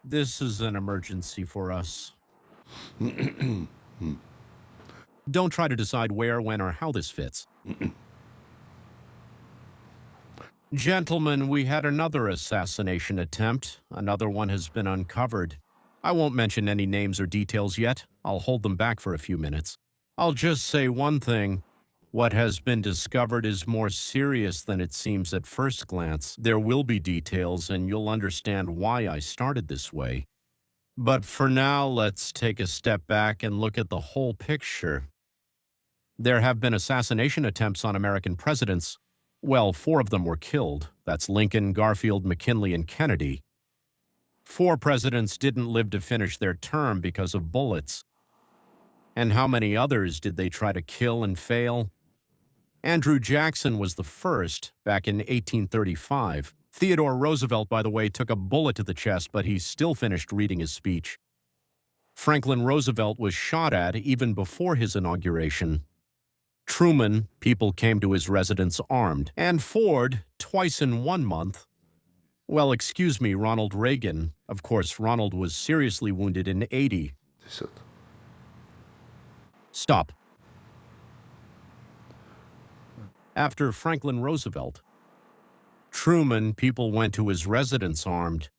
This is an emergency for us. Don't try to decide where, when, or how this fits. Gentlemen, we had another assassination attempt. Another one has been uncovered. I won't mention any names or details yet. I'll hold them back for a few minutes. I'll just say one thing. What has been discovered is more serious than it seems at first glance. There will be details, and you'll understand why I started this way. But for now, let's take a step back and look at the whole picture. There have been assassination attempts on American presidents. Well, 4 of them were killed. That's Lincoln, Garfield, McKinley, and Kennedy. 4 presidents didn't live to finish their term because of bullets. And how many others did they try to kill and fail? Andrew Jackson was the first, back in 1835. Theodore Roosevelt, by the way, took a bullet to the chest, but he still finished reading his speech. Franklin Roosevelt was shot at even before his inauguration. Truman, people came to his residence armed. And Ford, twice in 1 month. Well, excuse me, Ronald Reagan. Of course, Ronald was seriously wounded in 80. Stop. After Franklin Roosevelt, Truman, people went to his residence armed.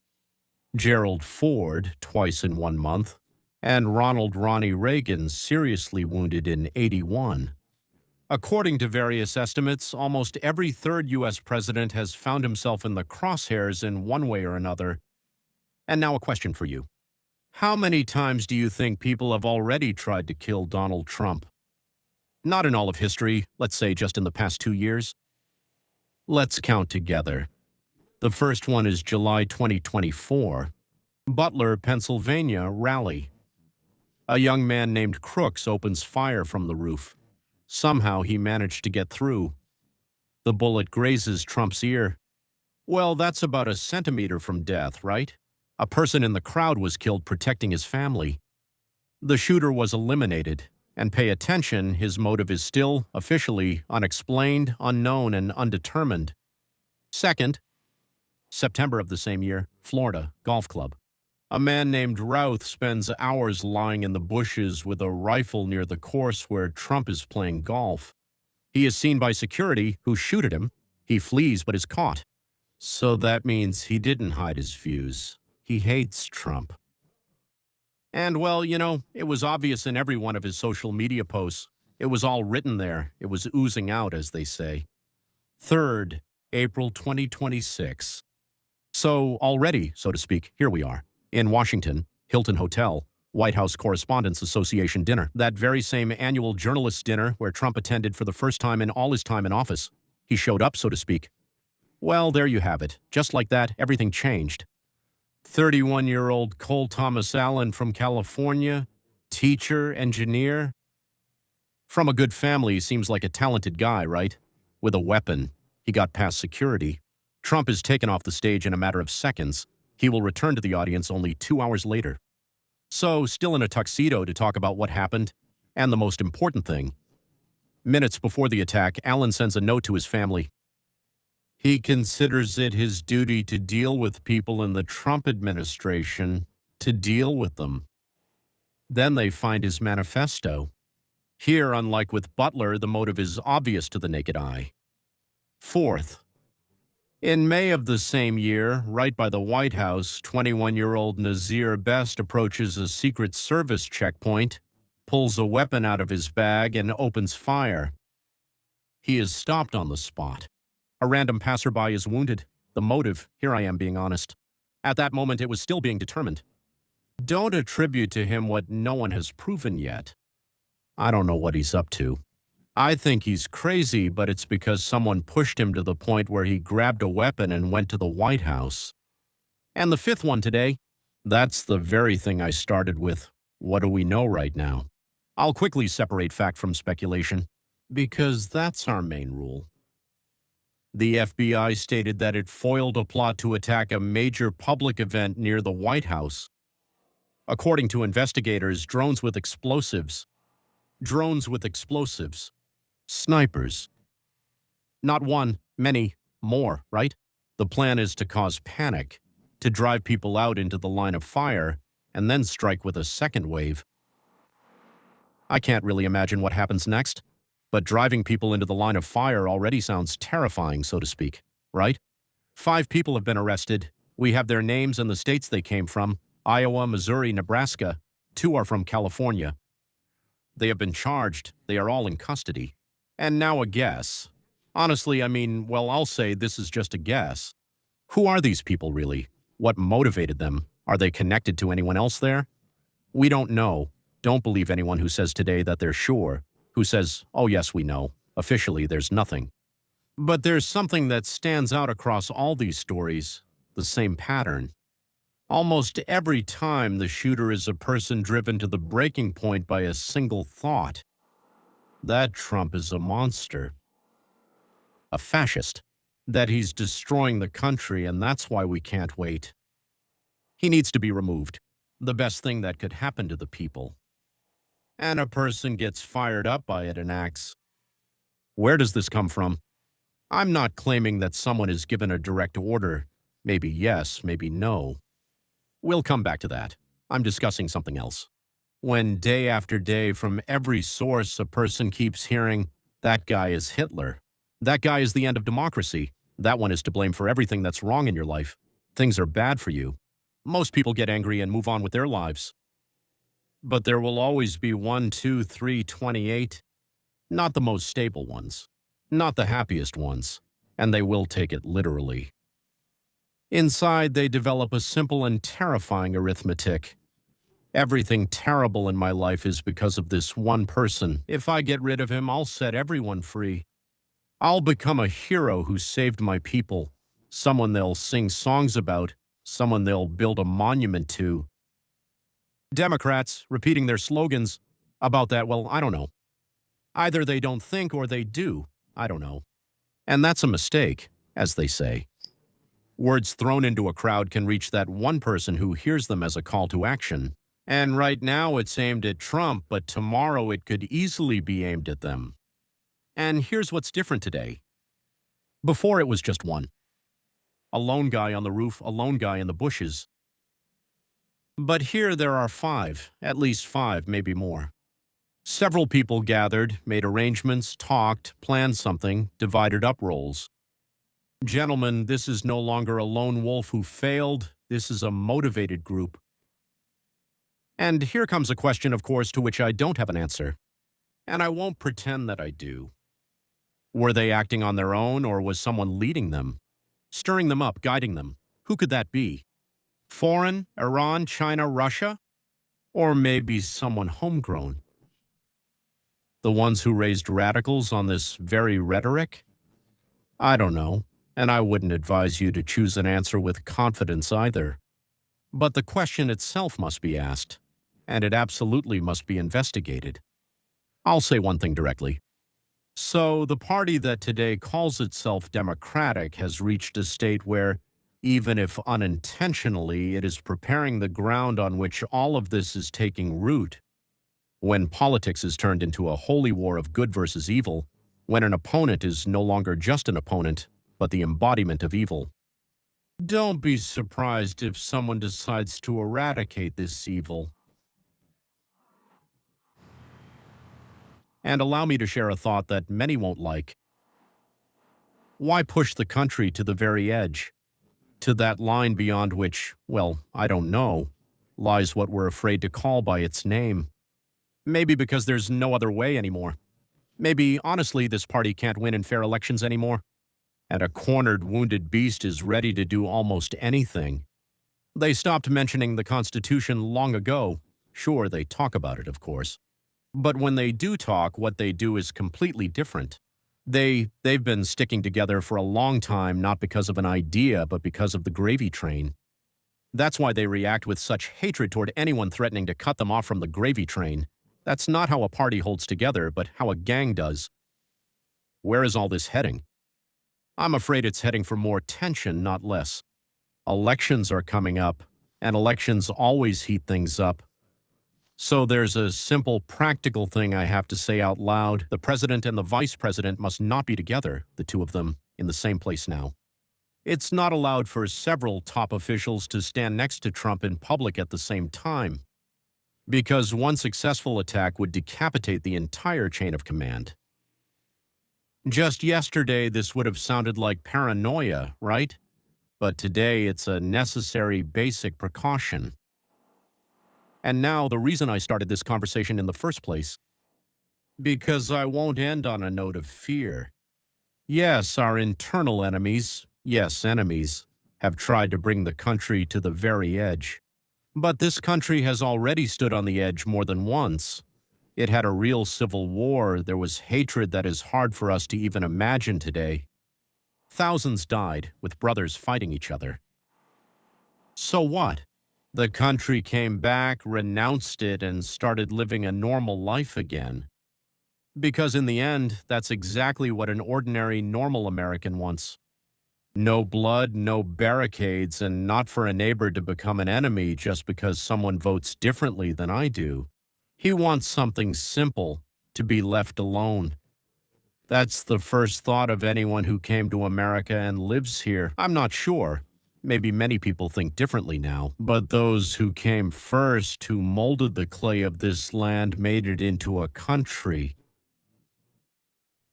Gerald Ford, twice in 1 month. And Ronald Ronnie Reagan, seriously wounded in 81. According to various estimates, almost every third U.S. president has found himself in the crosshairs in one way or another. And now a question for you. How many times do you think people have already tried to kill Donald Trump? Not in all of history, let's say just in the past 2 years. Let's count together. The first one is July 2024. Butler, Pennsylvania, rally. A young man named Crooks opens fire from the roof. Somehow he managed to get through. The bullet grazes Trump's ear. Well, that's about a centimeter from death, right? A person in the crowd was killed protecting his family. The shooter was eliminated. And pay attention, his motive is still, officially, unexplained, unknown, and undetermined. Second, September of the same year, Florida, golf club. A man named Routh spends hours lying in the bushes with a rifle near the course where Trump is playing golf. He is seen by security, who shoot at him. He flees but is caught. So that means he didn't hide his views. He hates Trump. And, well, you know, it was obvious in every one of his social media posts. It was all written there. It was oozing out, as they say. Third, April 2026. So already, so to speak, here we are. In Washington, Hilton Hotel, White House Correspondents Association dinner. That very same annual journalists' dinner where Trump attended for the first time in all his time in office. He showed up, so to speak. Well, there you have it. Just like that, everything changed. 31-year-old Cole Thomas Allen from California, teacher, engineer. From a good family, seems like a talented guy, right? With a weapon. He got past security. Trump is taken off the stage in a matter of seconds. He will return to the audience only 2 hours later. So, still in a tuxedo to talk about what happened, and the most important thing. Minutes before the attack, Allen sends a note to his family. He considers it his duty to deal with people in the Trump administration, to deal with them. Then they find his manifesto. Here, unlike with Butler, the motive is obvious to the naked eye. Fourth, in May of the same year, right by the White House, 21-year-old Nazir Best approaches a Secret Service checkpoint, pulls a weapon out of his bag, and opens fire. He is stopped on the spot. A random passerby is wounded. The motive, here I am being honest. At that moment, it was still being determined. Don't attribute to him what no one has proven yet. I don't know what he's up to. I think he's crazy, but it's because someone pushed him to the point where he grabbed a weapon and went to the White House. And the fifth one today, that's the very thing I started with. What do we know right now? I'll quickly separate fact from speculation, because that's our main rule. The FBI stated that it foiled a plot to attack a major public event near the White House. According to investigators, drones with explosives, snipers. Not one, many, more, right? The plan is to cause panic. to drive people out into the line of fire and then strike with a second wave. I can't really imagine what happens next, but driving people into the line of fire already sounds terrifying, so to speak, right? 5 people have been arrested. We have their names and the states they came from: Iowa, Missouri, Nebraska. 2 are from California. They have been charged. They are all in custody. And now a guess. Honestly, well, I'll say this is just a guess. Who are these people really? What motivated them? Are they connected to anyone else there? We don't know. Don't believe anyone who says today that they're sure, who says, oh yes, we know. Officially, there's nothing. But there's something that stands out across all these stories, the same pattern. Almost every time the shooter is a person driven to the breaking point by a single thought. That Trump is a monster. A fascist. That he's destroying the country and that's why we can't wait. He needs to be removed. The best thing that could happen to the people. And a person gets fired up by it and acts. Where does this come from? I'm not claiming that someone is given a direct order. Maybe yes, maybe no. We'll come back to that. I'm discussing something else. When day after day from every source a person keeps hearing, that guy is Hitler. That guy is the end of democracy. That one is to blame for everything that's wrong in your life. Things are bad for you. Most people get angry and move on with their lives. But there will always be 1, 2, 3, 28. Not the most stable ones. Not the happiest ones. And they will take it literally. Inside, they develop a simple and terrifying arithmetic. Everything terrible in my life is because of this one person. If I get rid of him, I'll set everyone free. I'll become a hero who saved my people. Someone they'll sing songs about. Someone they'll build a monument to. Democrats repeating their slogans about that, well, I don't know. Either they don't think or they do. I don't know. And that's a mistake, as they say. Words thrown into a crowd can reach that one person who hears them as a call to action. And right now it's aimed at Trump, but tomorrow it could easily be aimed at them. And here's what's different today. Before it was just one. A lone guy on the roof, a lone guy in the bushes. But here there are 5, at least 5, maybe more. Several people gathered, made arrangements, talked, planned something, divided up roles. Gentlemen, this is no longer a lone wolf who failed. This is a motivated group. And here comes a question, of course, to which I don't have an answer. And I won't pretend that I do. Were they acting on their own, or was someone leading them? Stirring them up, guiding them? Who could that be? Foreign, Iran, China, Russia? Or maybe someone homegrown? The ones who raised radicals on this very rhetoric? I don't know, and I wouldn't advise you to choose an answer with confidence either. But the question itself must be asked, and it absolutely must be investigated. I'll say one thing directly. So the party that today calls itself Democratic has reached a state where, even if unintentionally, it is preparing the ground on which all of this is taking root. When politics is turned into a holy war of good versus evil, when an opponent is no longer just an opponent, but the embodiment of evil. Don't be surprised if someone decides to eradicate this evil. And allow me to share a thought that many won't like. Why push the country to the very edge? To that line beyond which, well, I don't know, lies what we're afraid to call by its name. Maybe because there's no other way anymore. Maybe, honestly, this party can't win in fair elections anymore. And a cornered, wounded beast is ready to do almost anything. They stopped mentioning the Constitution long ago. Sure, they talk about it, of course. But when they do talk, what they do is completely different. They've been sticking together for a long time, not because of an idea, but because of the gravy train. That's why they react with such hatred toward anyone threatening to cut them off from the gravy train. That's not how a party holds together, but how a gang does. Where is all this heading? I'm afraid it's heading for more tension, not less. Elections are coming up, and elections always heat things up. So there's a simple, practical thing I have to say out loud. The president and the vice president must not be together, the two of them, in the same place now. It's not allowed for several top officials to stand next to Trump in public at the same time, because one successful attack would decapitate the entire chain of command. Just yesterday, this would have sounded like paranoia, right? But today, it's a necessary basic precaution. And now, the reason I started this conversation in the first place, because I won't end on a note of fear. Yes, our internal enemies, yes, enemies, have tried to bring the country to the very edge. But this country has already stood on the edge more than once. It had a real civil war. There was hatred that is hard for us to even imagine today. Thousands died, with brothers fighting each other. So what? The country came back, renounced it, and started living a normal life again. Because in the end, that's exactly what an ordinary, normal American wants. No blood, no barricades, and not for a neighbor to become an enemy just because someone votes differently than I do. He wants something simple, to be left alone. That's the first thought of anyone who came to America and lives here. I'm not sure. Maybe many people think differently now, but those who came first, who molded the clay of this land, made it into a country.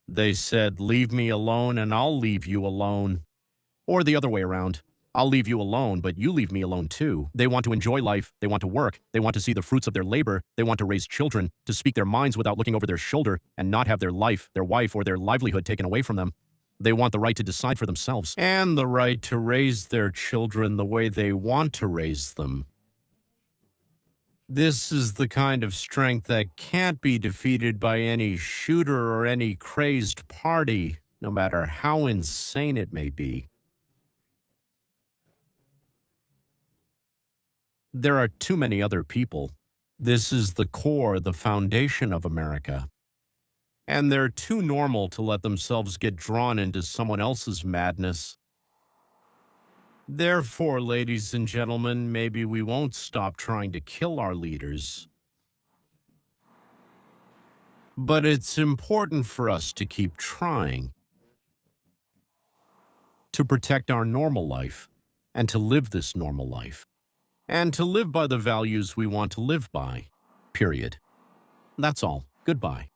They said, "Leave me alone and I'll leave you alone." Or the other way around. I'll leave you alone, but you leave me alone too. They want to enjoy life. They want to work. They want to see the fruits of their labor. They want to raise children, to speak their minds without looking over their shoulder and not have their life, their wife, or their livelihood taken away from them. They want the right to decide for themselves and the right to raise their children the way they want to raise them. This is the kind of strength that can't be defeated by any shooter or any crazed party, no matter how insane it may be. There are too many other people. This is the core, the foundation of America. And they're too normal to let themselves get drawn into someone else's madness. Therefore, ladies and gentlemen, maybe we won't stop trying to kill our leaders. But it's important for us to keep trying, to protect our normal life, and to live this normal life, and to live by the values we want to live by. Period. That's all. Goodbye.